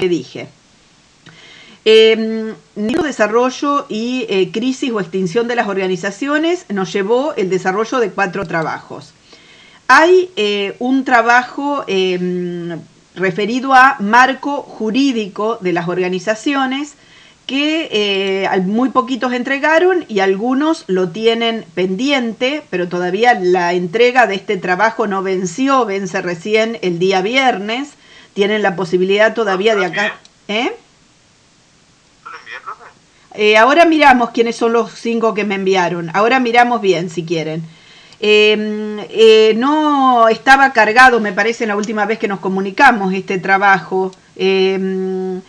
que dije. Desarrollo y crisis o extinción de las organizaciones nos llevó el desarrollo de 4 trabajos. Hay un trabajo referido a marco jurídico de las organizaciones que muy poquitos entregaron y algunos lo tienen pendiente, pero todavía la entrega de este trabajo no venció, vence recién el día viernes. Tienen la posibilidad todavía de acá... ahora miramos quiénes son los 5 que me enviaron. Ahora miramos bien, si quieren. No estaba cargado, me parece, la última vez que nos comunicamos este trabajo. En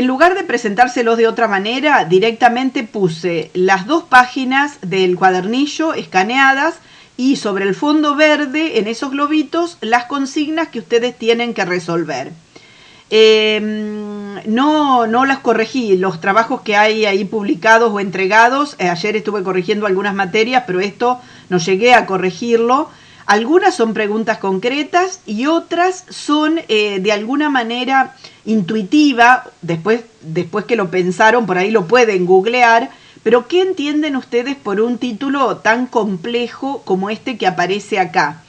lugar de presentárselos de otra manera, directamente puse las 2 páginas del cuadernillo escaneadas y sobre el fondo verde, en esos globitos, las consignas que ustedes tienen que resolver. No las corregí, los trabajos que hay ahí publicados o entregados, ayer estuve corrigiendo algunas materias, pero esto no llegué a corregirlo. Algunas son preguntas concretas y otras son de alguna manera intuitiva, después que lo pensaron, por ahí lo pueden googlear, pero ¿qué entienden ustedes por un título tan complejo como este que aparece acá?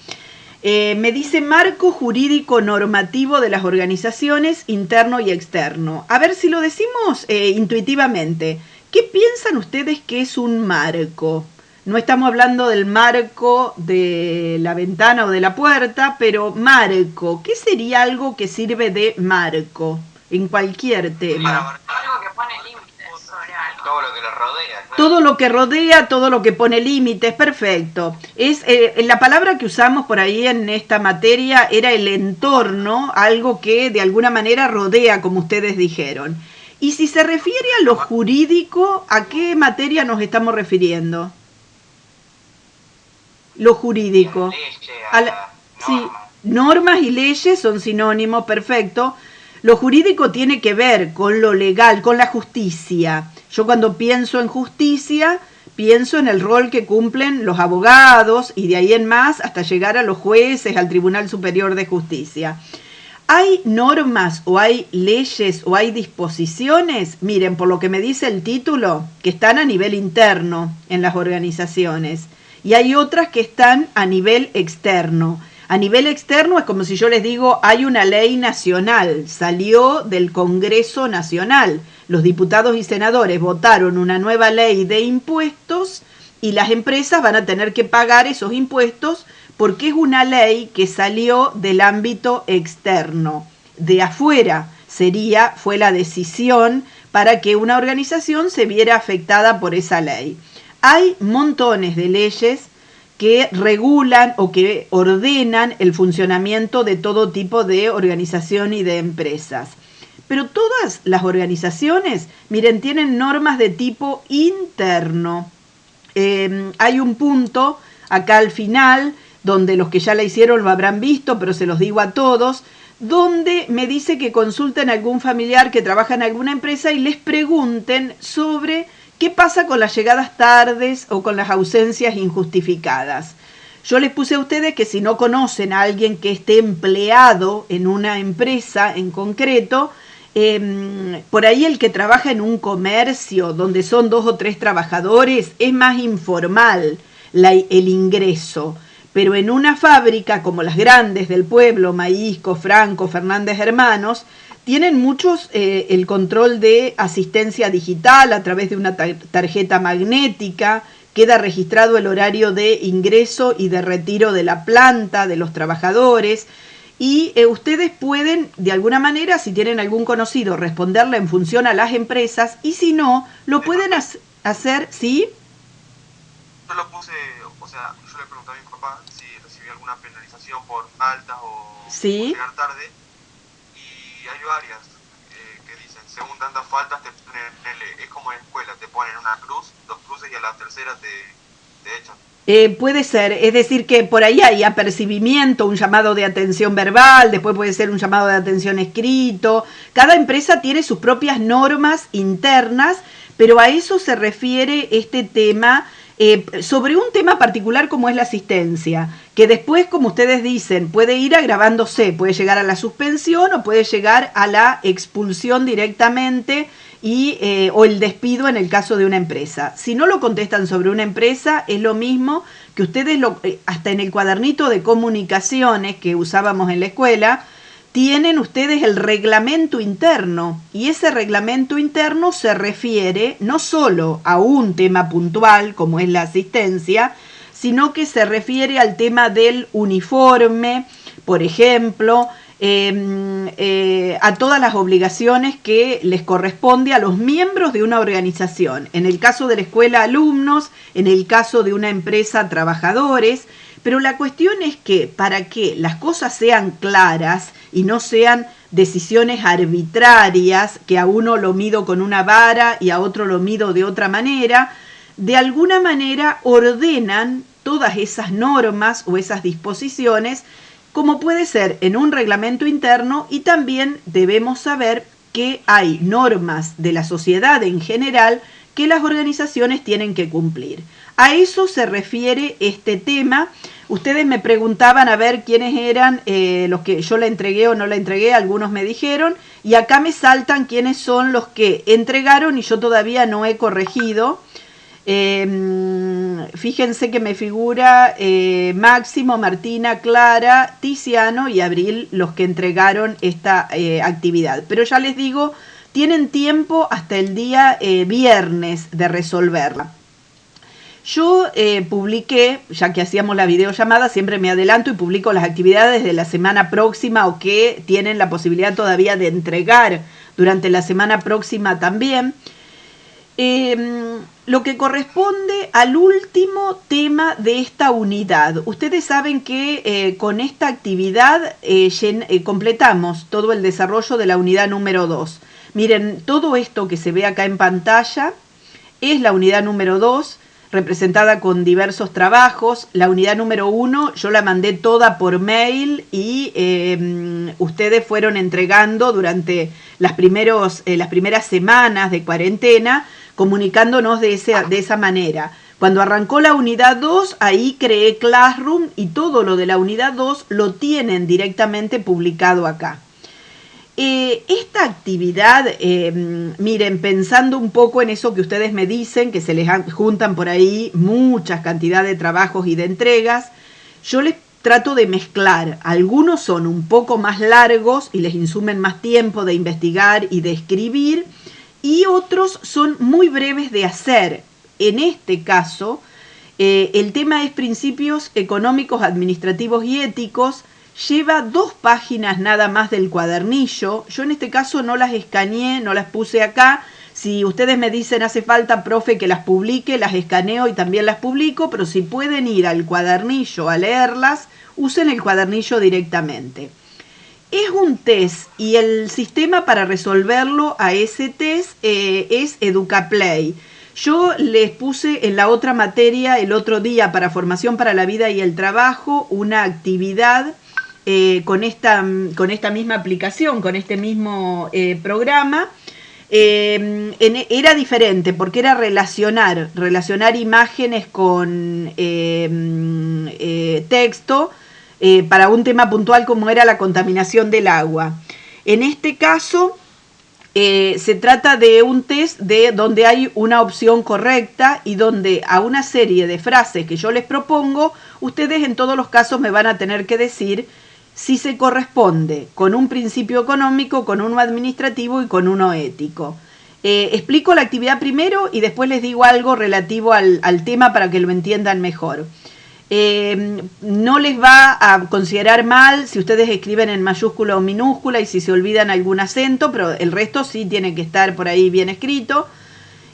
Me dice marco jurídico normativo de las organizaciones, interno y externo. A ver si lo decimos intuitivamente. ¿Qué piensan ustedes que es un marco? No estamos hablando del marco de la ventana o de la puerta, pero marco. ¿Qué sería algo que sirve de marco en cualquier tema? Algo que pone límites sobre algo. Todo lo que lo rodea. ¿No? Todo lo que rodea, todo lo que pone límites, perfecto. Es la palabra que usamos por ahí en esta materia era el entorno, algo que de alguna manera rodea, como ustedes dijeron. Y si se refiere a lo jurídico, ¿a qué materia nos estamos refiriendo? Lo jurídico. Sí, normas y leyes son sinónimos, perfecto. Lo jurídico tiene que ver con lo legal, con la justicia. Yo cuando pienso en justicia, pienso en el rol que cumplen los abogados y de ahí en más hasta llegar a los jueces, al Tribunal Superior de Justicia. ¿Hay normas o hay leyes o hay disposiciones? Miren, por lo que me dice el título, que están a nivel interno en las organizaciones. Y hay otras que están a nivel externo. A nivel externo es como si yo les digo, hay una ley nacional, salió del Congreso Nacional. Los diputados y senadores votaron una nueva ley de impuestos y las empresas van a tener que pagar esos impuestos porque es una ley que salió del ámbito externo. De afuera fue la decisión para que una organización se viera afectada por esa ley. Hay montones de leyes que regulan o que ordenan el funcionamiento de todo tipo de organización y de empresas. Pero todas las organizaciones, miren, tienen normas de tipo interno. Hay un punto acá al final, donde los que ya la hicieron lo habrán visto, pero se los digo a todos, donde me dice que consulten a algún familiar que trabaja en alguna empresa y les pregunten sobre ¿qué pasa con las llegadas tardes o con las ausencias injustificadas? Yo les puse a ustedes que si no conocen a alguien que esté empleado en una empresa en concreto, por ahí el que trabaja en un comercio donde son 2 o 3 trabajadores es más informal el ingreso. Pero en una fábrica como las grandes del pueblo, Maízco, Franco, Fernández Hermanos, tienen muchos el control de asistencia digital a través de una tarjeta magnética, queda registrado el horario de ingreso y de retiro de la planta, de los trabajadores, y ustedes pueden, de alguna manera, si tienen algún conocido, responderle en función a las empresas, y si no, lo pueden hacer, ¿sí? Yo lo puse, o sea, yo le pregunté a mi papá si recibía alguna penalización por faltas o ¿sí? Por llegar tarde. Hay varias que dicen, según tantas faltas, es como en escuela, te ponen una cruz, 2 cruces y a la tercera te echan. Puede ser, es decir que por ahí hay apercibimiento, un llamado de atención verbal, después puede ser un llamado de atención escrito. Cada empresa tiene sus propias normas internas, pero a eso se refiere este tema, sobre un tema particular como es la asistencia, que después, como ustedes dicen, puede ir agravándose, puede llegar a la suspensión o puede llegar a la expulsión directamente o el despido en el caso de una empresa. Si no lo contestan sobre una empresa, es lo mismo que ustedes, hasta en el cuadernito de comunicaciones que usábamos en la escuela, tienen ustedes el reglamento interno, y ese reglamento interno se refiere no solo a un tema puntual como es la asistencia, sino que se refiere al tema del uniforme, por ejemplo, a todas las obligaciones que les corresponde a los miembros de una organización. En el caso de la escuela, alumnos; en el caso de una empresa, trabajadores. Pero la cuestión es que para que las cosas sean claras y no sean decisiones arbitrarias, que a uno lo mido con una vara y a otro lo mido de otra manera, de alguna manera ordenan todas esas normas o esas disposiciones, como puede ser en un reglamento interno, y también debemos saber que hay normas de la sociedad en general que las organizaciones tienen que cumplir. A eso se refiere este tema. Ustedes me preguntaban a ver quiénes eran los que yo la entregué o no la entregué, algunos me dijeron, y acá me saltan quiénes son los que entregaron y yo todavía no he corregido. Fíjense que me figura Máximo, Martina, Clara, Tiziano y Abril los que entregaron esta actividad. Pero ya les digo, tienen tiempo hasta el día viernes de resolverla. Yo publiqué, ya que hacíamos la videollamada, siempre me adelanto y publico las actividades de la semana próxima o que tienen la posibilidad todavía de entregar durante la semana próxima también. Lo que corresponde al último tema de esta unidad. Ustedes saben que con esta actividad completamos todo el desarrollo de la unidad número 2. Miren, todo esto que se ve acá en pantalla es la unidad número 2, representada con diversos trabajos. La unidad número 1 yo la mandé toda por mail y ustedes fueron entregando durante las primeras semanas de cuarentena, comunicándonos de esa manera. Cuando arrancó la unidad 2, ahí creé Classroom y todo lo de la unidad 2 lo tienen directamente publicado acá. Esta actividad, miren, pensando un poco en eso que ustedes me dicen, que se les juntan por ahí muchas cantidades de trabajos y de entregas, yo les trato de mezclar. Algunos son un poco más largos y les insumen más tiempo de investigar y de escribir, y otros son muy breves de hacer. En este caso, el tema es principios económicos, administrativos y éticos. Lleva 2 páginas nada más del cuadernillo. Yo en este caso no las escaneé, no las puse acá. Si ustedes me dicen hace falta, profe, que las publique, las escaneo y también las publico, pero si pueden ir al cuadernillo a leerlas, usen el cuadernillo directamente. Es un test y el sistema para resolverlo a ese test es EducaPlay. Yo les puse en la otra materia el otro día para Formación para la Vida y el Trabajo una actividad con esta misma aplicación, con este mismo programa. Era diferente porque era relacionar imágenes con texto para un tema puntual como era la contaminación del agua. En este caso se trata de un test donde hay una opción correcta y donde a una serie de frases que yo les propongo, ustedes en todos los casos me van a tener que decir si se corresponde con un principio económico, con uno administrativo y con uno ético. Explico la actividad primero y después les digo algo relativo al tema para que lo entiendan mejor. No les va a considerar mal si ustedes escriben en mayúscula o minúscula y si se olvidan algún acento, pero el resto sí tiene que estar por ahí bien escrito.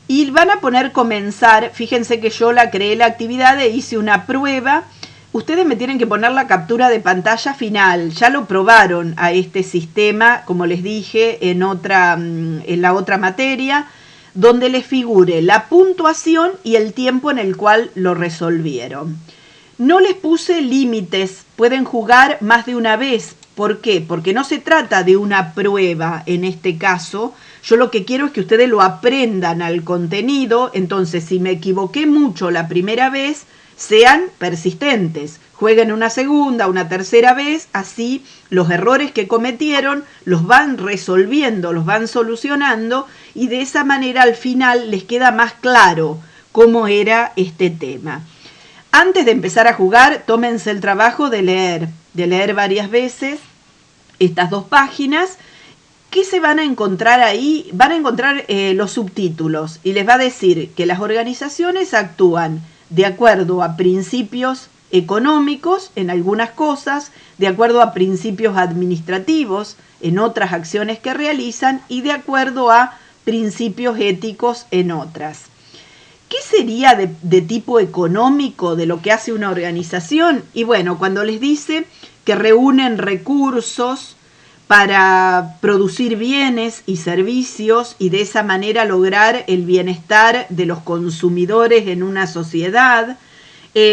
Y van a poner comenzar. Fíjense que yo creé la actividad e hice una prueba. Ustedes me tienen que poner la captura de pantalla final. Ya lo probaron a este sistema, como les dije, en la otra materia, donde les figure la puntuación y el tiempo en el cual lo resolvieron. No les puse límites, pueden jugar más de una vez. ¿Por qué? Porque no se trata de una prueba en este caso. Yo lo que quiero es que ustedes lo aprendan al contenido. Entonces, si me equivoqué mucho la primera vez, sean persistentes. jueguen una segunda, una tercera vez, así los errores que cometieron los van resolviendo, los van solucionando y de esa manera al final les queda más claro cómo era este tema. Antes de empezar a jugar, tómense el trabajo de leer varias veces estas 2 páginas. ¿Qué se van a encontrar ahí? Van a encontrar los subtítulos y les va a decir que las organizaciones actúan de acuerdo a principios económicos en algunas cosas, de acuerdo a principios administrativos en otras acciones que realizan y de acuerdo a principios éticos en otras. ¿Qué sería de tipo económico de lo que hace una organización? Y bueno, cuando les dice que reúnen recursos para producir bienes y servicios y de esa manera lograr el bienestar de los consumidores en una sociedad.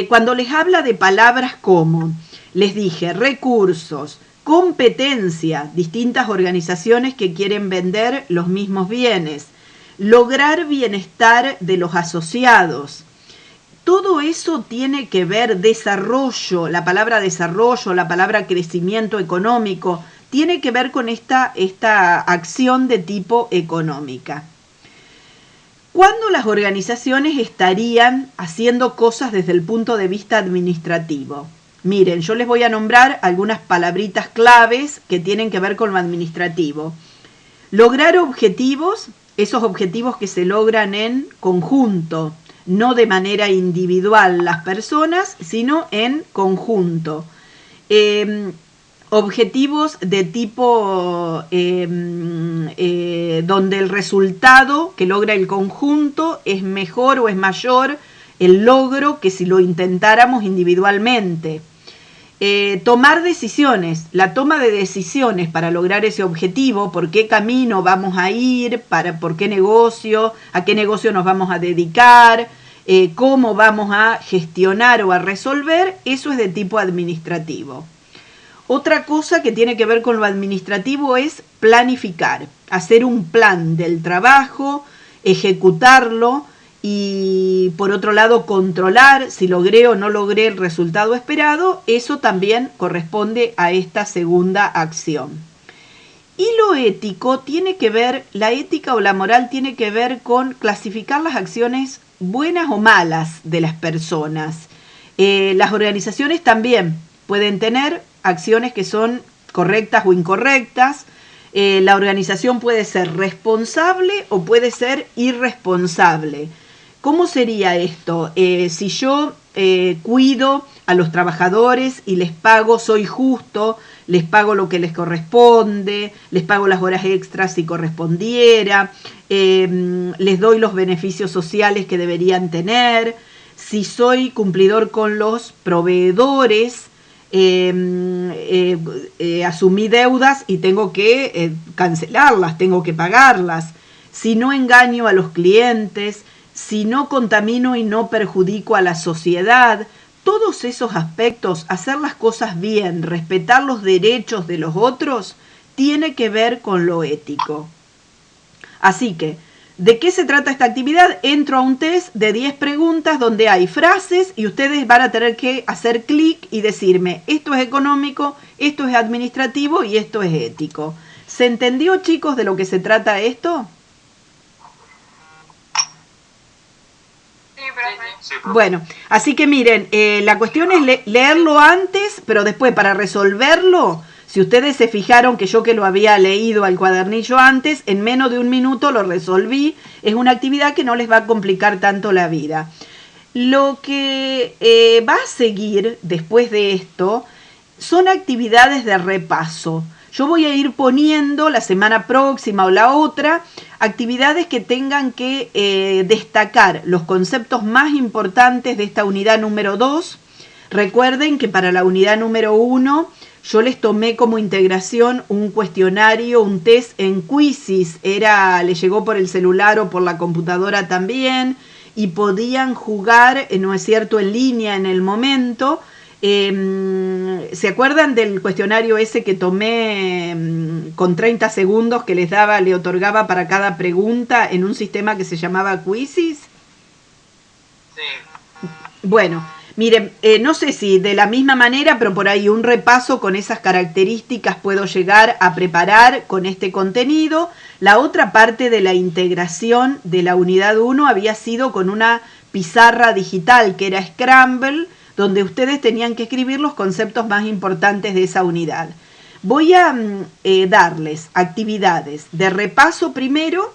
Cuando les habla de palabras como, les dije, recursos, competencia, distintas organizaciones que quieren vender los mismos bienes, lograr bienestar de los asociados. Todo eso tiene que ver desarrollo, la palabra desarrollo, la palabra crecimiento económico, tiene que ver con esta acción de tipo económica. ¿Cuándo las organizaciones estarían haciendo cosas desde el punto de vista administrativo? Miren, yo les voy a nombrar algunas palabritas claves que tienen que ver con lo administrativo. Lograr objetivos, esos objetivos que se logran en conjunto, no de manera individual las personas, sino en conjunto. Objetivos de tipo donde el resultado que logra el conjunto es mejor o es mayor el logro que si lo intentáramos individualmente. Tomar decisiones, la toma de decisiones para lograr ese objetivo, por qué camino vamos a ir, por qué negocio, a qué negocio nos vamos a dedicar, cómo vamos a gestionar o a resolver, eso es de tipo administrativo. Otra cosa que tiene que ver con lo administrativo es planificar, hacer un plan del trabajo, ejecutarlo y por otro lado controlar si logré o no logré el resultado esperado, eso también corresponde a esta segunda acción. Y lo ético tiene que ver, la ética o la moral tiene que ver con clasificar las acciones buenas o malas de las personas. Las organizaciones también pueden tener acciones que son correctas o incorrectas. La organización puede ser responsable o puede ser irresponsable. ¿Cómo sería esto? Si yo cuido a los trabajadores y les pago, soy justo, les pago lo que les corresponde, les pago las horas extras si correspondiera, les doy los beneficios sociales que deberían tener, si soy cumplidor con los proveedores, asumí deudas y tengo que cancelarlas, tengo que pagarlas, si no engaño a los clientes, si no contamino y no perjudico a la sociedad, todos esos aspectos, hacer las cosas bien, respetar los derechos de los otros, tiene que ver con lo ético. Así que, ¿de qué se trata esta actividad? Entro a un test de 10 preguntas donde hay frases y ustedes van a tener que hacer clic y decirme, esto es económico, esto es administrativo y esto es ético. ¿Se entendió, chicos, de lo que se trata esto? Sí, profe. Bueno, así que miren, la cuestión es leerlo antes, pero después para resolverlo, si ustedes se fijaron que yo que lo había leído al cuadernillo antes, en menos de un minuto lo resolví. Es una actividad que no les va a complicar tanto la vida. Lo que va a seguir después de esto son actividades de repaso. Yo voy a ir poniendo la semana próxima o la otra actividades que tengan que destacar los conceptos más importantes de esta unidad número 2. Recuerden que para la unidad número 1 yo les tomé como integración un cuestionario, un test en Quizzes. Les llegó por el celular o por la computadora también y podían jugar, ¿no es cierto?, en línea en el momento. ¿Se acuerdan del cuestionario ese que tomé con 30 segundos que le otorgaba para cada pregunta en un sistema que se llamaba Quizzes? Sí. Bueno, Miren, no sé si de la misma manera, pero por ahí un repaso con esas características puedo llegar a preparar con este contenido. La otra parte de la integración de la unidad 1 había sido con una pizarra digital que era Scramble, donde ustedes tenían que escribir los conceptos más importantes de esa unidad. Voy a darles actividades de repaso primero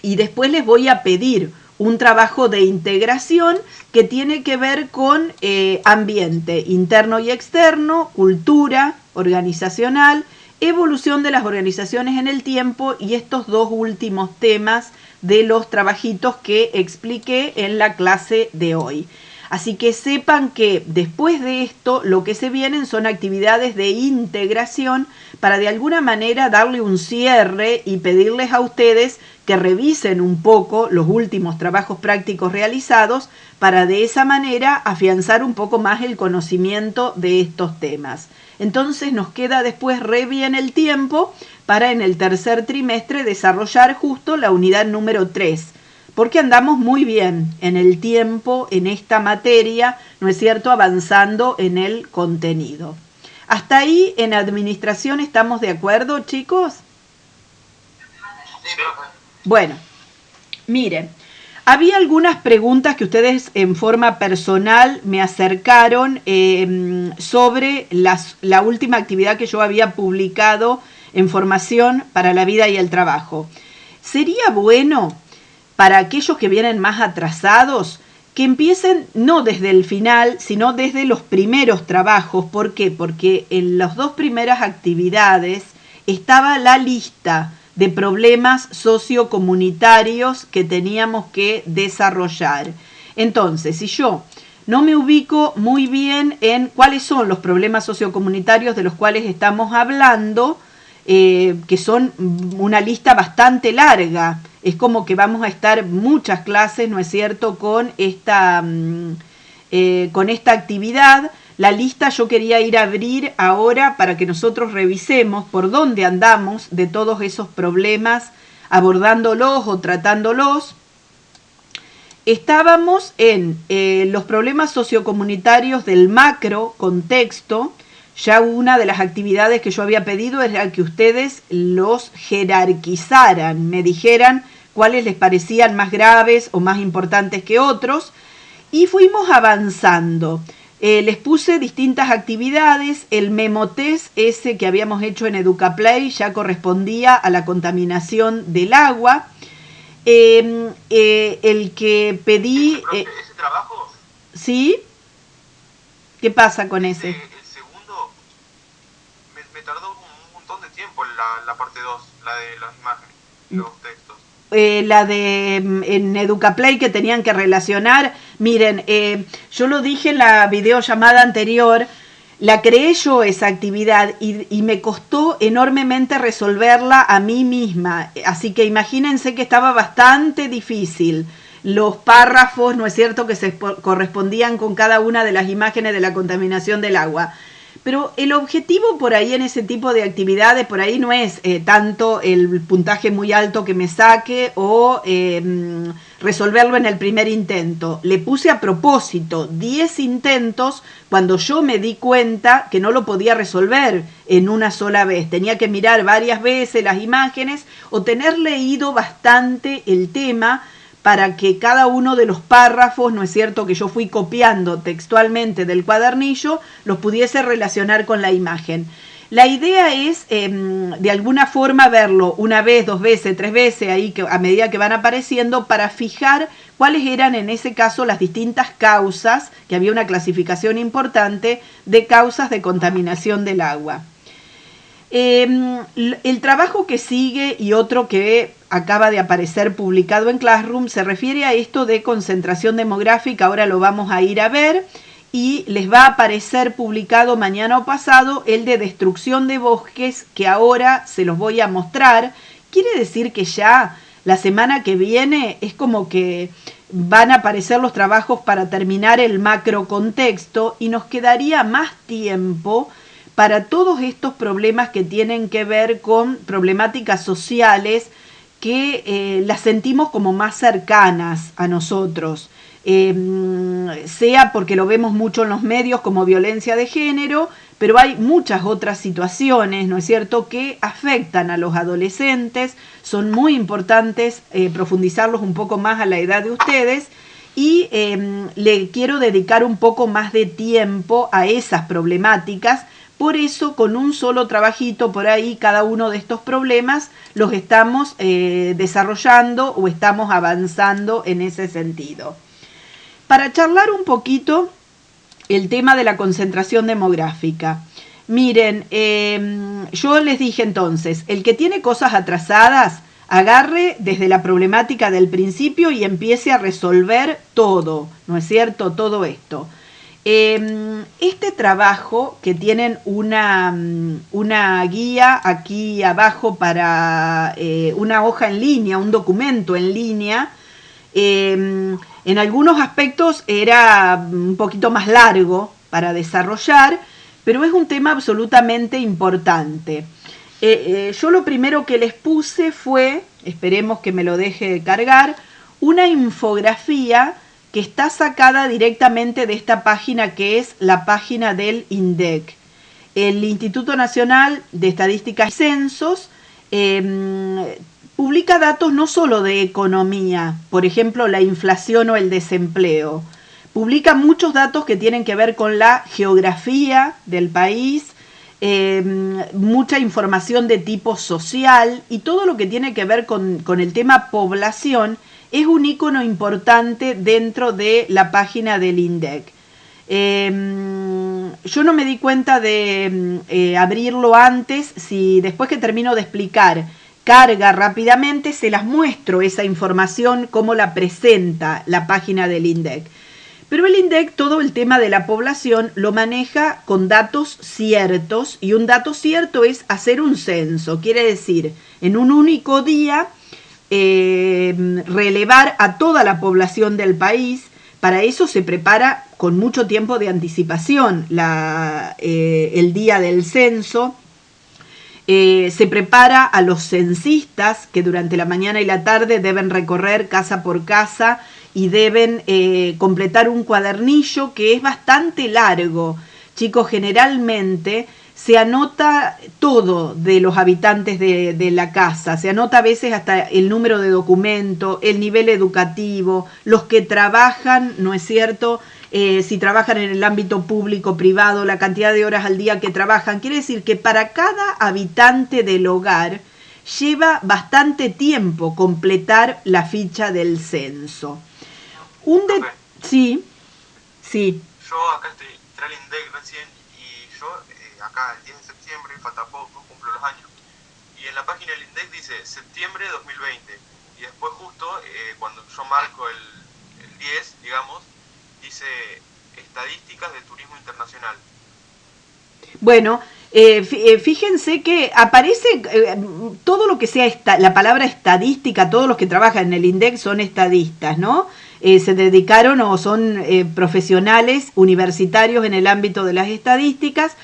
y después les voy a pedir un trabajo de integración que tiene que ver con ambiente interno y externo, cultura organizacional, evolución de las organizaciones en el tiempo y estos dos últimos temas de los trabajitos que expliqué en la clase de hoy. Así que sepan que después de esto lo que se vienen son actividades de integración para de alguna manera darle un cierre y pedirles a ustedes que revisen un poco los últimos trabajos prácticos realizados para de esa manera afianzar un poco más el conocimiento de estos temas. Entonces nos queda después re bien el tiempo para en el tercer trimestre desarrollar justo la unidad número 3. Porque andamos muy bien en el tiempo, en esta materia, ¿no es cierto?, avanzando en el contenido. ¿Hasta ahí en administración estamos de acuerdo, chicos? Sí, profe. Bueno, miren, había algunas preguntas que ustedes en forma personal me acercaron sobre la última actividad que yo había publicado en Formación para la Vida y el Trabajo. Sería bueno para aquellos que vienen más atrasados, que empiecen no desde el final, sino desde los primeros trabajos. ¿Por qué? Porque en las dos primeras actividades estaba la lista de problemas sociocomunitarios que teníamos que desarrollar. Entonces, si yo no me ubico muy bien en cuáles son los problemas sociocomunitarios de los cuales estamos hablando, que son una lista bastante larga, es como que vamos a estar muchas clases, ¿no es cierto?, con esta actividad. La lista yo quería ir a abrir ahora para que nosotros revisemos por dónde andamos de todos esos problemas, abordándolos o tratándolos. Estábamos en los problemas sociocomunitarios del macro contexto. Ya una de las actividades que yo había pedido era que ustedes los jerarquizaran, me dijeran cuáles les parecían más graves o más importantes que otros, y fuimos avanzando. Les puse distintas actividades. El memotest ese que habíamos hecho en EducaPlay ya correspondía a la contaminación del agua. El que pedí... ¿Ese trabajo? ¿Sí? ¿Qué pasa con ese? El segundo me tardó un montón de tiempo la parte 2, la de las imágenes, los textos. La de en EducaPlay que tenían que relacionar. Miren, yo lo dije en la videollamada anterior, la creé yo esa actividad y me costó enormemente resolverla a mí misma. Así que imagínense que estaba bastante difícil. Los párrafos, ¿no es cierto?, que se correspondían con cada una de las imágenes de la contaminación del agua. Pero el objetivo por ahí en ese tipo de actividades, por ahí no es tanto el puntaje muy alto que me saque o resolverlo en el primer intento. Le puse a propósito 10 intentos cuando yo me di cuenta que no lo podía resolver en una sola vez. Tenía que mirar varias veces las imágenes o tener leído bastante el tema para que cada uno de los párrafos, ¿no es cierto?, que yo fui copiando textualmente del cuadernillo, los pudiese relacionar con la imagen. La idea es, de alguna forma, verlo una vez, 2 veces, 3 veces, ahí que, a medida que van apareciendo, para fijar cuáles eran, en ese caso, las distintas causas, que había una clasificación importante de causas de contaminación del agua. El trabajo que sigue y otro que acaba de aparecer publicado en Classroom se refiere a esto de concentración demográfica. Ahora lo vamos a ir a ver y les va a aparecer publicado mañana o pasado el de destrucción de bosques, que ahora se los voy a mostrar. Quiere decir que ya la semana que viene es como que van a aparecer los trabajos para terminar el macro contexto y nos quedaría más tiempo para todos estos problemas que tienen que ver con problemáticas sociales que las sentimos como más cercanas a nosotros. sea porque lo vemos mucho en los medios como violencia de género, pero hay muchas otras situaciones, ¿no es cierto?, que afectan a los adolescentes. Son muy importantes profundizarlos un poco más a la edad de ustedes, y le quiero dedicar un poco más de tiempo a esas problemáticas. Por eso, con un solo trabajito por ahí, cada uno de estos problemas los estamos desarrollando o estamos avanzando en ese sentido. Para charlar un poquito el tema de la concentración demográfica. Miren, yo les dije entonces, el que tiene cosas atrasadas, agarre desde la problemática del principio y empiece a resolver todo, ¿no es cierto?, todo esto. Este trabajo, que tienen una guía aquí abajo para una hoja en línea, un documento en línea, en algunos aspectos era un poquito más largo para desarrollar, pero es un tema absolutamente importante. Yo lo primero que les puse fue, esperemos que me lo deje cargar, una infografía que está sacada directamente de esta página, que es la página del INDEC, el Instituto Nacional de Estadísticas y Censos. Publica datos no solo de economía, por ejemplo, la inflación o el desempleo. Publica muchos datos que tienen que ver con la geografía del país, mucha información de tipo social, y todo lo que tiene que ver con el tema población es un icono importante dentro de la página del INDEC. Yo no me di cuenta de abrirlo antes. Si después que termino de explicar carga rápidamente, se las muestro esa información, cómo la presenta la página del INDEC. Pero el INDEC, todo el tema de la población, lo maneja con datos ciertos, y un dato cierto es hacer un censo. Quiere decir, en un único día, relevar a toda la población del país. Para eso se prepara con mucho tiempo de anticipación el día del censo. Se prepara a los censistas, que durante la mañana y la tarde deben recorrer casa por casa y deben completar un cuadernillo que es bastante largo. Chicos, generalmente se anota todo de los habitantes de la casa, se anota a veces hasta el número de documento, el nivel educativo, los que trabajan, ¿no es cierto?, si trabajan en el ámbito público, privado, la cantidad de horas al día que trabajan. Quiere decir que para cada habitante del hogar lleva bastante tiempo completar la ficha del censo. Sí. Yo acá entré al INDEC recién, y yo acá el 10 de septiembre, falta poco, cumplo los años, y en la página del INDEC dice septiembre de 2020, y después justo cuando yo marco el 10, digamos, dice estadísticas de turismo internacional. Bueno, fíjense que aparece todo lo que sea la palabra estadística. Todos los que trabajan en el INDEC son estadistas, ¿no? Se dedicaron o son profesionales universitarios en el ámbito de las estadísticas.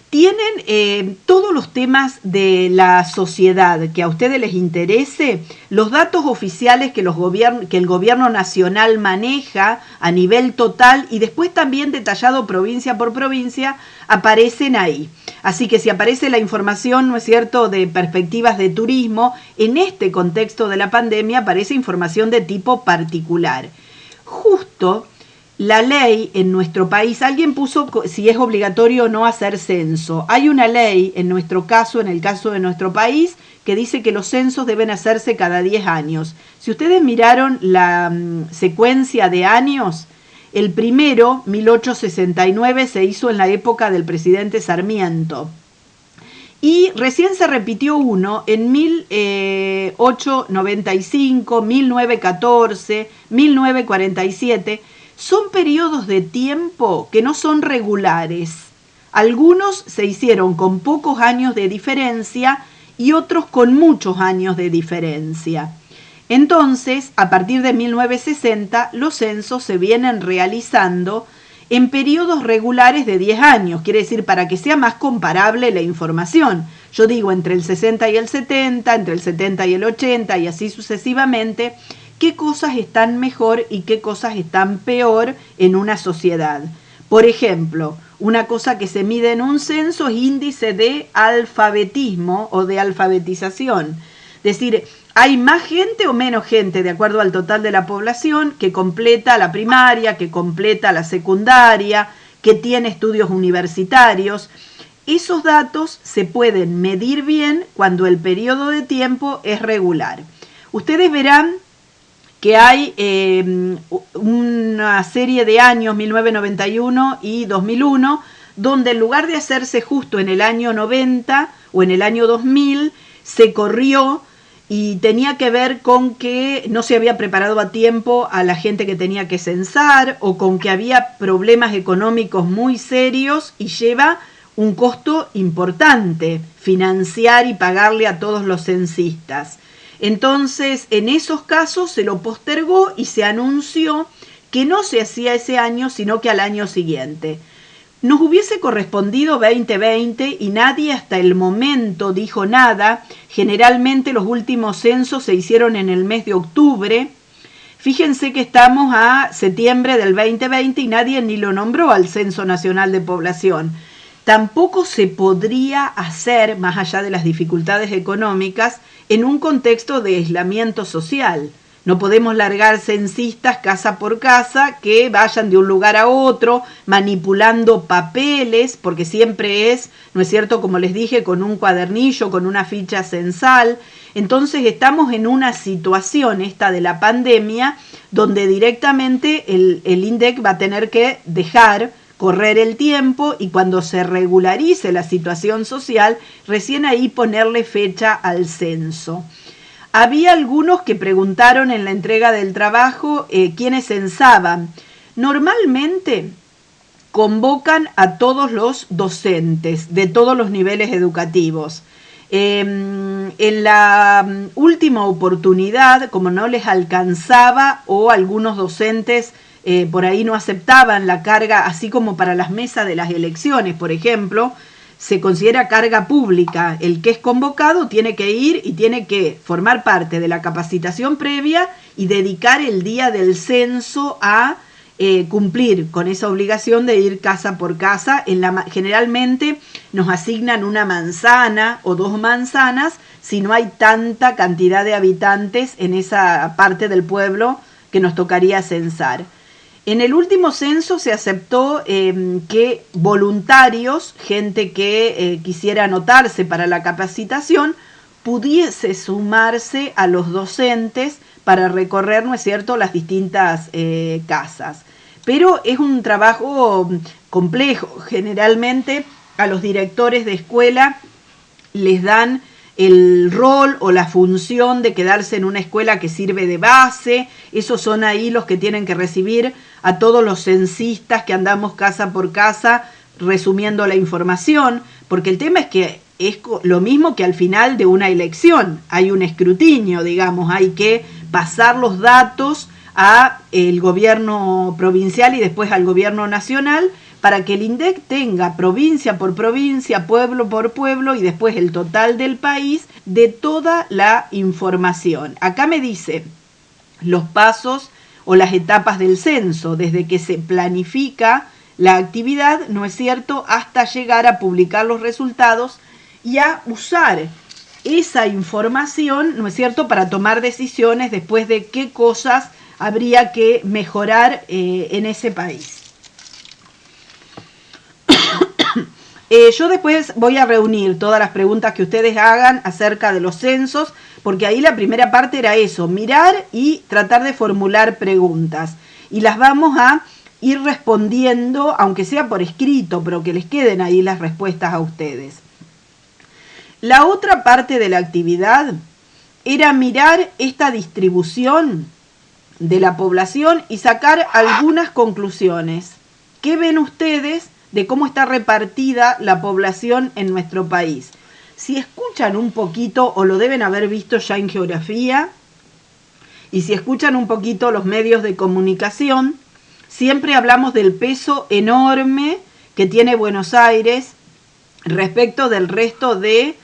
Tienen todos los temas de la sociedad que a ustedes les interese, los datos oficiales que el gobierno nacional maneja a nivel total, y después también detallado provincia por provincia, aparecen ahí. Así que si aparece la información, ¿no es cierto?, de perspectivas de turismo, en este contexto de la pandemia aparece información de tipo particular. Justo la ley en nuestro país, alguien puso si es obligatorio o no hacer censo. Hay una ley en nuestro caso, en el caso de nuestro país, que dice que los censos deben hacerse cada 10 años. Si ustedes miraron la secuencia de años, el primero, 1869, se hizo en la época del presidente Sarmiento. Y recién se repitió uno en 1895, 1914, 1947. Son periodos de tiempo que no son regulares. Algunos se hicieron con pocos años de diferencia y otros con muchos años de diferencia. Entonces, a partir de 1960, los censos se vienen realizando en periodos regulares de 10 años. Quiere decir, para que sea más comparable la información. Yo digo entre el 60 y el 70, entre el 70 y el 80 y así sucesivamente. qué cosas están mejor y qué cosas están peor en una sociedad. Por ejemplo, una cosa que se mide en un censo es índice de alfabetismo o de alfabetización. Es decir, hay más gente o menos gente, de acuerdo al total de la población, que completa la primaria, que completa la secundaria, que tiene estudios universitarios. Esos datos se pueden medir bien cuando el periodo de tiempo es regular. Ustedes verán que hay una serie de años, 1991 y 2001, donde en lugar de hacerse justo en el año 90 o en el año 2000, se corrió y tenía que ver con que no se había preparado a tiempo a la gente que tenía que censar o con que había problemas económicos muy serios y lleva un costo importante financiar y pagarle a todos los censistas. Entonces, en esos casos se lo postergó y se anunció que no se hacía ese año, sino que al año siguiente. Nos hubiese correspondido 2020 y nadie hasta el momento dijo nada. Generalmente los últimos censos se hicieron en el mes de octubre. Fíjense que estamos a septiembre del 2020 y nadie ni lo nombró al Censo Nacional de Población. Tampoco se podría hacer, más allá de las dificultades económicas, en un contexto de aislamiento social. No podemos largar censistas casa por casa que vayan de un lugar a otro manipulando papeles, porque siempre es, ¿no es cierto?, como les dije, con un cuadernillo, con una ficha censal. Entonces estamos en una situación, esta de la pandemia, donde directamente el INDEC va a tener que dejar correr el tiempo y cuando se regularice la situación social, recién ahí ponerle fecha al censo. Había algunos que preguntaron en la entrega del trabajo quiénes censaban. Normalmente convocan a todos los docentes de todos los niveles educativos. En la última oportunidad, como no les alcanzaba o algunos docentes por ahí no aceptaban la carga, así como para las mesas de las elecciones, por ejemplo, se considera carga pública. El que es convocado tiene que ir y tiene que formar parte de la capacitación previa y dedicar el día del censo a cumplir con esa obligación de ir casa por casa. Generalmente nos asignan una manzana o 2 manzanas si no hay tanta cantidad de habitantes en esa parte del pueblo que nos tocaría censar. En el último censo se aceptó que voluntarios, gente que quisiera anotarse para la capacitación, pudiese sumarse a los docentes para recorrer, ¿no es cierto?, las distintas casas. Pero es un trabajo complejo. Generalmente a los directores de escuela les dan el rol o la función de quedarse en una escuela que sirve de base. Esos son ahí los que tienen que recibir a todos los censistas que andamos casa por casa resumiendo la información, porque el tema es que es lo mismo que al final de una elección. Hay un escrutinio, digamos, hay que pasar los datos a el gobierno provincial y después al gobierno nacional para que el INDEC tenga provincia por provincia, pueblo por pueblo y después el total del país de toda la información. Acá me dice los pasos o las etapas del censo, desde que se planifica la actividad, ¿no es cierto?, hasta llegar a publicar los resultados y a usar esa información, ¿no es cierto?, para tomar decisiones después de qué cosas habría que mejorar en ese país. Yo después voy a reunir todas las preguntas que ustedes hagan acerca de los censos, porque ahí la primera parte era eso, mirar y tratar de formular preguntas. Y las vamos a ir respondiendo, aunque sea por escrito, pero que les queden ahí las respuestas a ustedes. La otra parte de la actividad era mirar esta distribución de la población y sacar algunas conclusiones. ¿Qué ven ustedes de cómo está repartida la población en nuestro país? Si escuchan un poquito, o lo deben haber visto ya en geografía, y si escuchan un poquito los medios de comunicación, siempre hablamos del peso enorme que tiene Buenos Aires respecto del resto del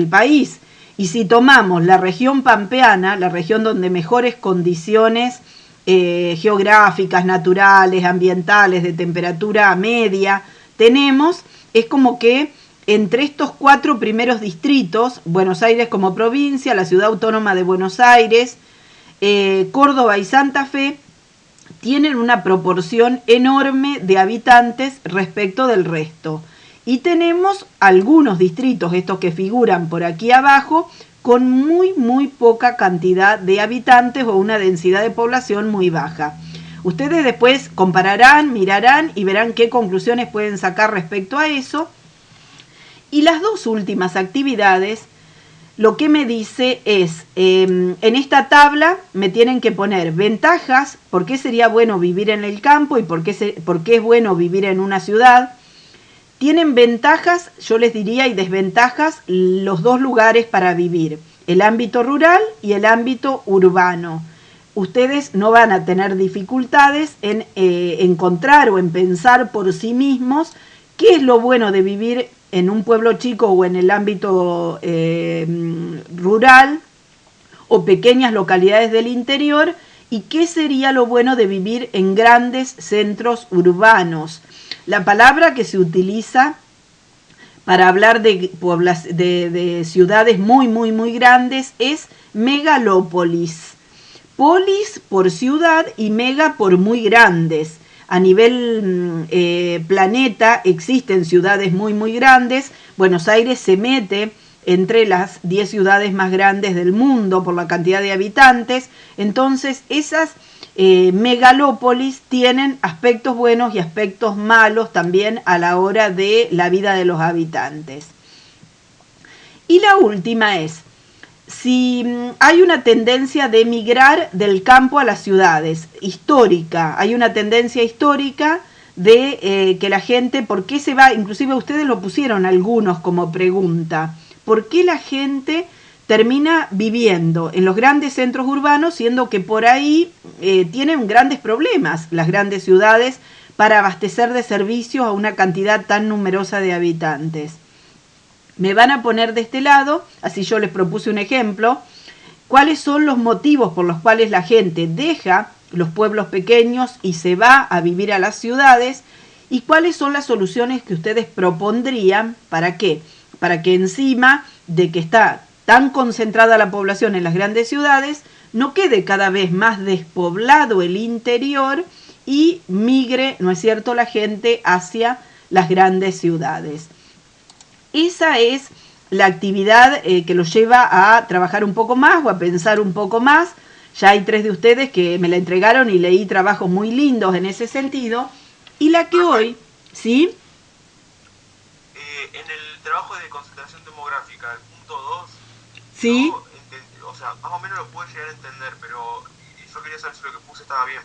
país. Y si tomamos la región pampeana, la región donde mejores condiciones geográficas, naturales, ambientales, de temperatura media tenemos, es como que entre estos 4 primeros distritos, Buenos Aires como provincia, la Ciudad Autónoma de Buenos Aires, Córdoba y Santa Fe, tienen una proporción enorme de habitantes respecto del resto. Y tenemos algunos distritos, estos que figuran por aquí abajo, con muy poca cantidad de habitantes o una densidad de población muy baja. Ustedes después compararán, mirarán y verán qué conclusiones pueden sacar respecto a eso. Y las 2 últimas actividades, lo que me dice es, en esta tabla me tienen que poner ventajas, por qué sería bueno vivir en el campo y por qué es bueno vivir en una ciudad. Tienen ventajas, yo les diría, y desventajas, los 2 lugares para vivir, el ámbito rural y el ámbito urbano. Ustedes no van a tener dificultades en encontrar o en pensar por sí mismos qué es lo bueno de vivir en un pueblo chico o en el ámbito rural o pequeñas localidades del interior y qué sería lo bueno de vivir en grandes centros urbanos. La palabra que se utiliza para hablar de ciudades muy grandes es megalópolis. Polis por ciudad y mega por muy grandes. A nivel planeta existen ciudades muy grandes. Buenos Aires se mete entre las 10 ciudades más grandes del mundo por la cantidad de habitantes. Entonces esas megalópolis tienen aspectos buenos y aspectos malos también a la hora de la vida de los habitantes. Y la última es, si hay una tendencia de migrar del campo a las ciudades, histórica, hay una tendencia histórica de que la gente, ¿por qué se va? Inclusive ustedes lo pusieron algunos como pregunta, ¿por qué la gente termina viviendo en los grandes centros urbanos, siendo que por ahí tienen grandes problemas las grandes ciudades para abastecer de servicios a una cantidad tan numerosa de habitantes? Me van a poner de este lado, así yo les propuse un ejemplo, cuáles son los motivos por los cuales la gente deja los pueblos pequeños y se va a vivir a las ciudades y cuáles son las soluciones que ustedes propondrían. ¿Para qué? Para que encima de que está tan concentrada la población en las grandes ciudades, no quede cada vez más despoblado el interior y migre, ¿no es cierto?, la gente hacia las grandes ciudades. Esa es la actividad que los lleva a trabajar un poco más o a pensar un poco más. Ya hay 3 de ustedes que me la entregaron y leí trabajos muy lindos en ese sentido. Y la que hoy, ¿sí? En el trabajo de concentración demográfica, el punto 2, ¿sí? O sea, más o menos lo puedo llegar a entender, pero yo quería saber si lo que puse estaba bien.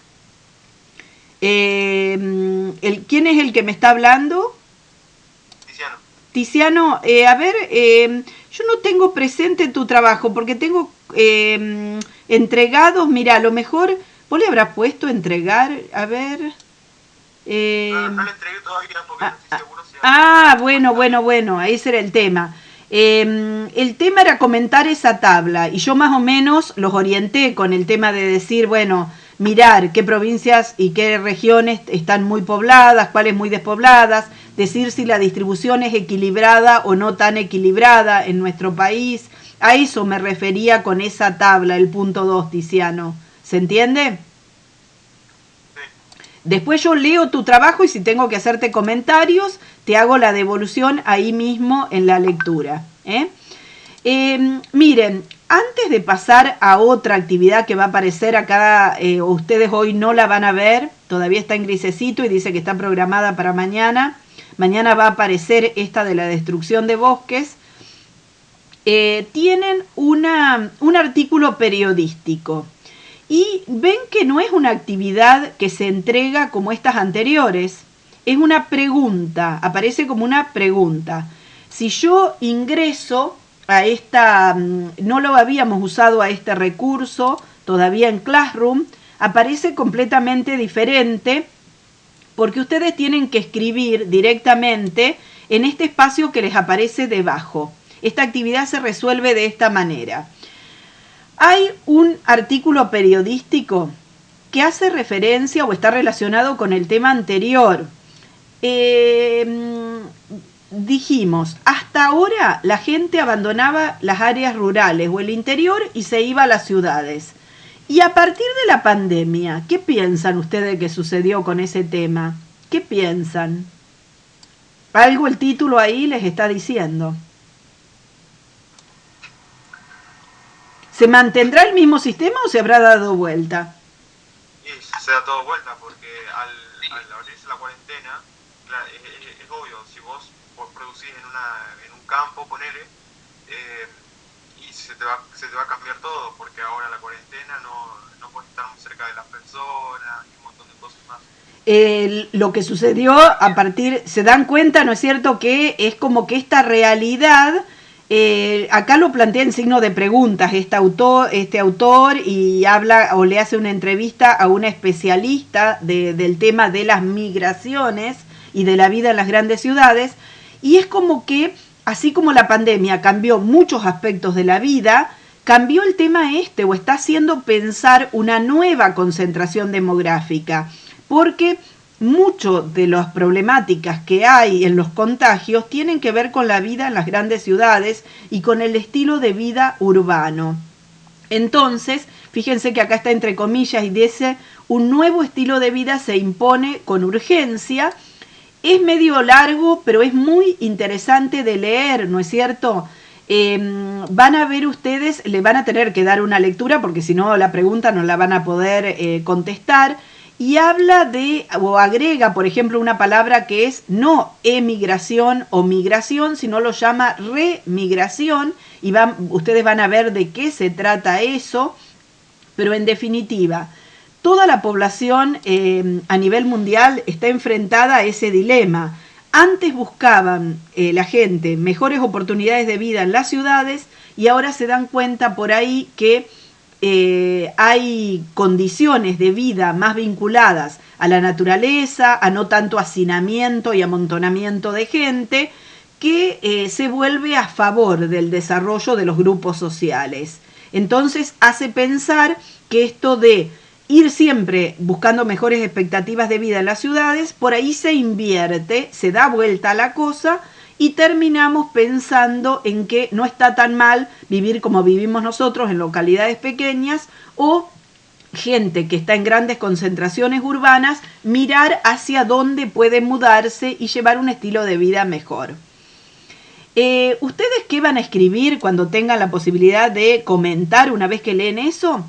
¿Quién es el que me está hablando? Tiziano, a ver, yo no tengo presente tu trabajo porque tengo entregados, mira, a lo mejor vos le habrás puesto entregar, a ver. No le entregué todavía porque no estoy seguro si... bueno, ese era el tema. El tema era comentar esa tabla y yo más o menos los orienté con el tema de decir, bueno, mirar qué provincias y qué regiones están muy pobladas, cuáles muy despobladas, decir si la distribución es equilibrada o no tan equilibrada en nuestro país. A eso me refería con esa tabla, el punto 2, Tiziano. ¿Se entiende? Sí. Después yo leo tu trabajo y si tengo que hacerte comentarios, te hago la devolución ahí mismo en la lectura. Miren, antes de pasar a otra actividad que va a aparecer acá, ustedes hoy no la van a ver, todavía está en grisecito y dice que está programada para mañana. Mañana va a aparecer esta de la destrucción de bosques. Tienen un artículo periodístico y ven que no es una actividad que se entrega como estas anteriores, es una pregunta, aparece como una pregunta. Si yo ingreso a esta, no lo habíamos usado a este recurso todavía en Classroom, aparece completamente diferente porque ustedes tienen que escribir directamente en este espacio que les aparece debajo. esta actividad se resuelve de esta manera. Hay un artículo periodístico que hace referencia o está relacionado con el tema anterior. Dijimos, hasta ahora la gente abandonaba las áreas rurales o el interior y se iba a las ciudades. Y a partir de la pandemia, ¿qué piensan ustedes que sucedió con ese tema? ¿Qué piensan? Algo el título ahí les está diciendo. ¿Se mantendrá el mismo sistema o se habrá dado vuelta? Y se da todo vuelta porque al abrirse la cuarentena, es obvio, si vos producís en un campo, ponele, y se te va a cambiar todo, porque ahora la cuarentena no puedes estar muy cerca de las personas y un montón de cosas más. Lo que sucedió a partir, se dan cuenta, ¿no es cierto?, que es como que esta realidad, acá lo plantea en signo de preguntas este autor y habla o le hace una entrevista a una especialista del tema de las migraciones y de la vida en las grandes ciudades, y es como que, así como la pandemia cambió muchos aspectos de la vida, cambió el tema o está haciendo pensar una nueva concentración demográfica, porque muchas de las problemáticas que hay en los contagios tienen que ver con la vida en las grandes ciudades y con el estilo de vida urbano. Entonces, fíjense que acá está entre comillas y dice, un nuevo estilo de vida se impone con urgencia. Es medio largo, pero es muy interesante de leer, ¿no es cierto? Van a ver ustedes, le van a tener que dar una lectura porque si no la pregunta no la van a poder contestar. Y habla o agrega, por ejemplo, una palabra que es no emigración o migración, sino lo llama remigración, y ustedes van a ver de qué se trata eso, pero en definitiva, toda la población a nivel mundial está enfrentada a ese dilema. Antes buscaban la gente mejores oportunidades de vida en las ciudades y ahora se dan cuenta por ahí que hay condiciones de vida más vinculadas a la naturaleza, a no tanto hacinamiento y amontonamiento de gente, que se vuelve a favor del desarrollo de los grupos sociales. Entonces hace pensar que esto de ir siempre buscando mejores expectativas de vida en las ciudades, por ahí se invierte, se da vuelta a la cosa y terminamos pensando en que no está tan mal vivir como vivimos nosotros en localidades pequeñas o gente que está en grandes concentraciones urbanas, mirar hacia dónde puede mudarse y llevar un estilo de vida mejor. ¿Ustedes qué van a escribir cuando tengan la posibilidad de comentar una vez que leen eso?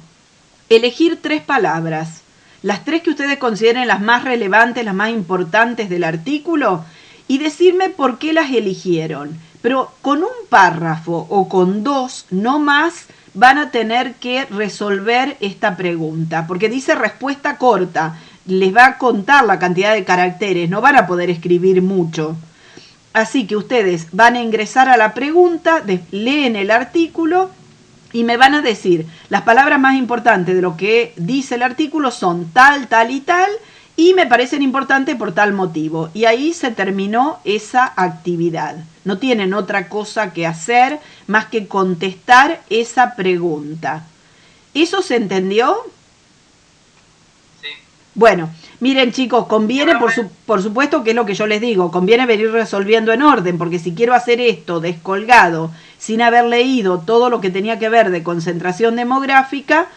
Elegir 3 palabras, las 3 que ustedes consideren las más relevantes, las más importantes del artículo, y decirme por qué las eligieron. Pero con un párrafo o con 2, no más, van a tener que resolver esta pregunta, porque dice respuesta corta, les va a contar la cantidad de caracteres, no van a poder escribir mucho. Así que ustedes van a ingresar a la pregunta, leen el artículo y me van a decir, las palabras más importantes de lo que dice el artículo son tal, tal y tal, y me parecen importantes por tal motivo. Y ahí se terminó esa actividad. No tienen otra cosa que hacer más que contestar esa pregunta. ¿Eso se entendió? Sí. Bueno, miren chicos, conviene, por supuesto que es lo que yo les digo, conviene venir resolviendo en orden, porque si quiero hacer esto descolgado, sin haber leído todo lo que tenía que ver de concentración demográfica,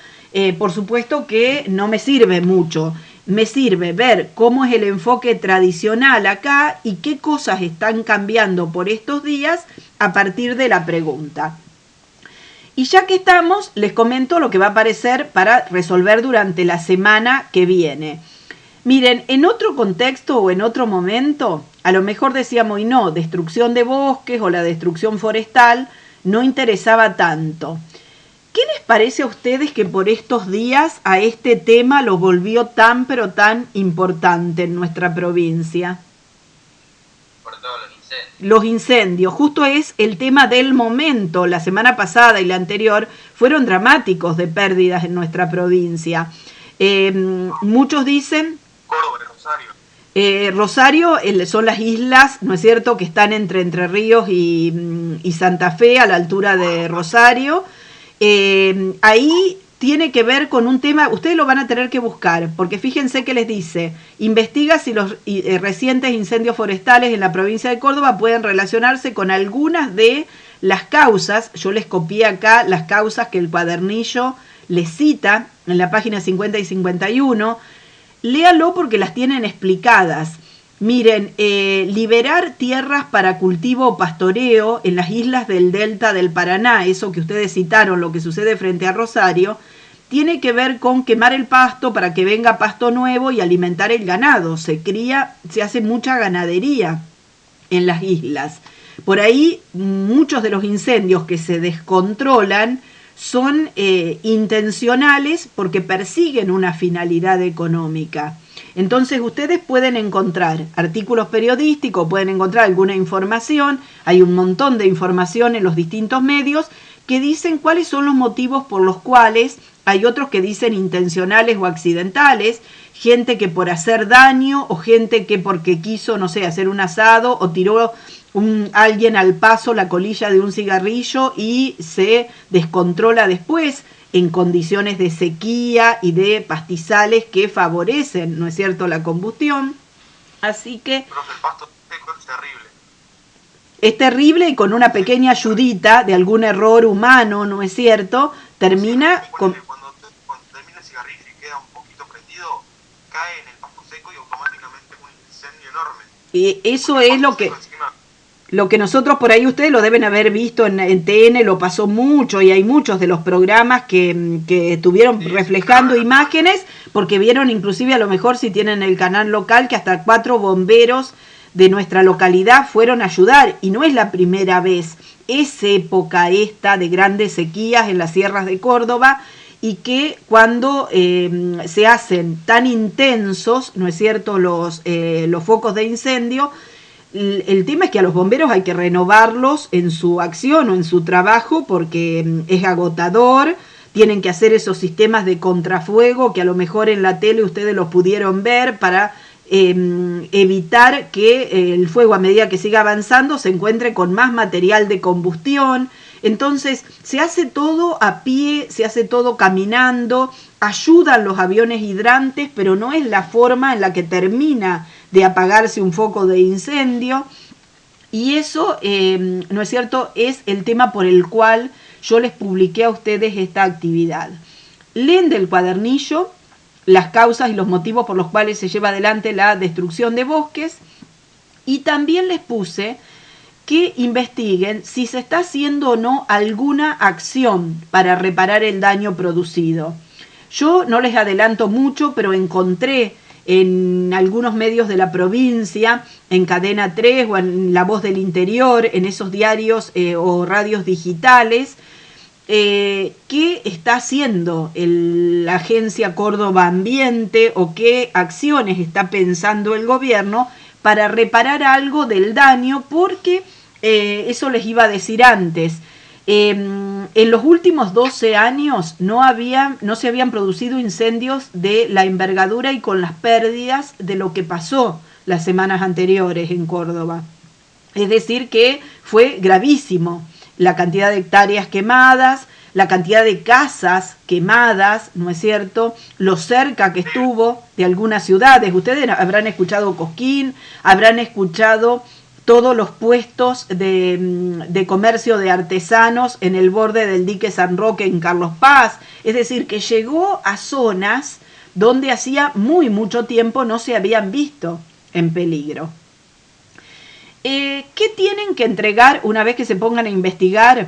por supuesto que no me sirve mucho. Me sirve ver cómo es el enfoque tradicional acá y qué cosas están cambiando por estos días a partir de la pregunta. Y ya que estamos, les comento lo que va a aparecer para resolver durante la semana que viene. Miren, en otro contexto o en otro momento, a lo mejor decíamos, y no, destrucción de bosques o la destrucción forestal no interesaba tanto. ¿Qué les parece a ustedes que por estos días a este tema lo volvió tan pero tan importante en nuestra provincia? Por todos los incendios. Los incendios, justo es el tema del momento. La semana pasada y la anterior fueron dramáticos de pérdidas en nuestra provincia. Muchos dicen... Córdoba, Rosario. Rosario son las islas, ¿no es cierto?, que están entre Entre Ríos y Santa Fe, a la altura de Rosario. Ahí tiene que ver con un tema, ustedes lo van a tener que buscar, porque fíjense que les dice, investiga si los recientes incendios forestales en la provincia de Córdoba pueden relacionarse con algunas de las causas. Yo les copié acá las causas que el cuadernillo les cita en la página 50 y 51. Léalo porque las tienen explicadas. Miren, liberar tierras para cultivo o pastoreo en las islas del delta del Paraná, eso que ustedes citaron, lo que sucede frente a Rosario, tiene que ver con quemar el pasto para que venga pasto nuevo y alimentar el ganado. Se hace mucha ganadería en las islas. Por ahí muchos de los incendios que se descontrolan son intencionales porque persiguen una finalidad económica. Entonces ustedes pueden encontrar artículos periodísticos, pueden encontrar alguna información, hay un montón de información en los distintos medios que dicen cuáles son los motivos por los cuales, hay otros que dicen intencionales o accidentales, gente que por hacer daño o gente que porque quiso, no sé, hacer un asado o tiró alguien al paso la colilla de un cigarrillo y se descontrola después en condiciones de sequía y de pastizales que favorecen, ¿no es cierto?, la combustión. Así que Profe, el pasto seco es terrible. es terrible y con una pequeña ayudita de algún error humano, ¿no es cierto?, termina con... Cuando termina el cigarrillo y queda un poquito prendido, cae en el pasto seco y automáticamente un incendio enorme. Y eso es lo que nosotros por ahí, ustedes lo deben haber visto en TN, lo pasó mucho y hay muchos de los programas que estuvieron reflejando imágenes, porque vieron inclusive a lo mejor si tienen el canal local que hasta 4 bomberos de nuestra localidad fueron a ayudar y no es la primera vez. Es época esta de grandes sequías en las sierras de Córdoba y que cuando se hacen tan intensos, ¿no es cierto?, los focos de incendio, el tema es que a los bomberos hay que renovarlos en su acción o en su trabajo porque es agotador, tienen que hacer esos sistemas de contrafuego que a lo mejor en la tele ustedes los pudieron ver para evitar que el fuego a medida que siga avanzando se encuentre con más material de combustión. Entonces se hace todo a pie, se hace todo caminando, ayudan los aviones hidrantes, pero no es la forma en la que termina de apagarse un foco de incendio. Y eso, ¿no es cierto?, es el tema por el cual yo les publiqué a ustedes esta actividad. Leen del cuadernillo las causas y los motivos por los cuales se lleva adelante la destrucción de bosques y también les puse que investiguen si se está haciendo o no alguna acción para reparar el daño producido. Yo no les adelanto mucho, pero encontré en algunos medios de la provincia, en Cadena 3 o en La Voz del Interior, en esos diarios o radios digitales, qué está haciendo la Agencia Córdoba Ambiente o qué acciones está pensando el gobierno para reparar algo del daño, porque eso les iba a decir antes. En los últimos 12 años no se habían producido incendios de la envergadura y con las pérdidas de lo que pasó las semanas anteriores en Córdoba. Es decir, que fue gravísimo la cantidad de hectáreas quemadas, la cantidad de casas quemadas, ¿no es cierto?, lo cerca que estuvo de algunas ciudades. Ustedes habrán escuchado Cosquín, habrán escuchado todos los puestos de comercio de artesanos en el borde del dique San Roque en Carlos Paz. Es decir, que llegó a zonas donde hacía mucho tiempo no se habían visto en peligro. ¿Qué tienen que entregar una vez que se pongan a investigar?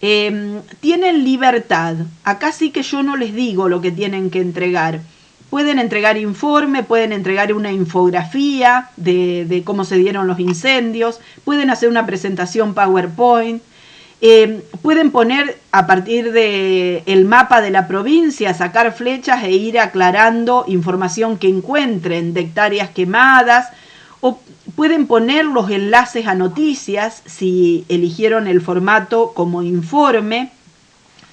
Tienen libertad. Acá sí que yo no les digo lo que tienen que entregar. Pueden entregar informe, pueden entregar una infografía de cómo se dieron los incendios, pueden hacer una presentación PowerPoint, pueden poner a partir del mapa de la provincia, sacar flechas e ir aclarando información que encuentren de hectáreas quemadas, o pueden poner los enlaces a noticias si eligieron el formato como informe.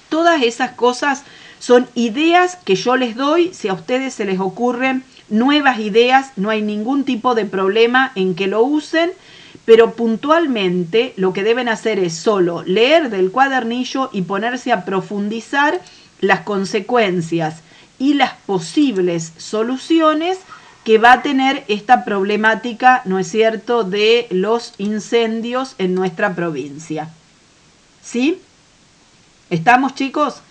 Todas esas cosas son ideas que yo les doy. Si a ustedes se les ocurren nuevas ideas, no hay ningún tipo de problema en que lo usen, pero puntualmente lo que deben hacer es solo leer del cuadernillo y ponerse a profundizar las consecuencias y las posibles soluciones que va a tener esta problemática, ¿no es cierto?, de los incendios en nuestra provincia. ¿Sí? ¿Estamos, chicos?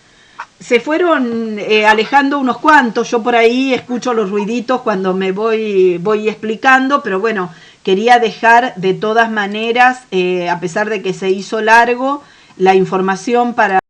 Se fueron alejando unos cuantos, yo por ahí escucho los ruiditos cuando me voy explicando, pero bueno, quería dejar de todas maneras, a pesar de que se hizo largo, la información para